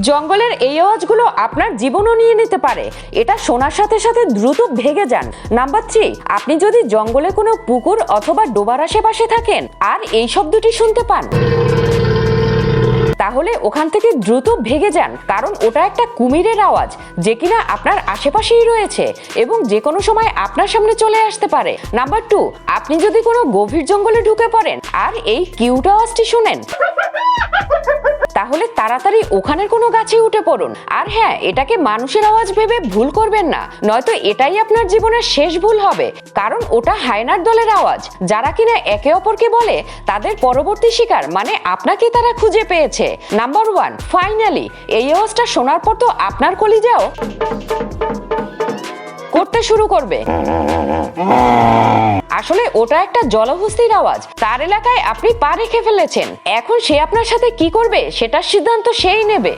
জঙ্গলের এই আওয়াজগুলো আপনার জীবনও নিয়ে নিতে পারে। এটা শোনার সাথে সাথে দ্রুত ভেগে যান। নাম্বার 3, আপনি যদি জঙ্গলে কোনো পুকুর অথবা ডোবার আশেপাশে থাকেন আর এই শব্দটি শুনতে পান, তাহলে ওখান থেকে দ্রুত ভেগে যান, কারণ ওটা একটা কুমিরের আওয়াজ যে কিনা আপনার আশেপাশেই রয়েছে এবং যে কোনো সময় আপনার সামনে চলে আসতে পারে। নাম্বার 2, আপনি যদি কোনো গভীর জঙ্গলে ঢুকে পড়েন আর এই কিউট আওয়াজটি শুনেন, তাহলে তাড়াতাড়ি ওখানের কোনো গাছে উঠে পড়ুন। আর হ্যাঁ, এটাকে মানুষের আওয়াজ ভেবে ভুল করবেন না, নয়তো এটাই আপনার জীবনের শেষ ভুল হবে, কারণ ওটা হায়নার দলের আওয়াজ, যারা কিনা একে অপরকে বলে তাদের পরবর্তী শিকার, মানে আপনাকে তারা খুঁজে পেয়েছে। নাম্বার 1, ফাইনালি এই আওয়াজটা শোনার পর তো আপনার কলিজাও করতে শুরু করবে। আসলে ওটা একটা জলহস্তির আওয়াজ। তার এলাকায় আপনি পা রেখে ফেলেছেন। এখন সে আপনার সাথে কি করবে সেটার সিদ্ধান্ত সেই নেবে।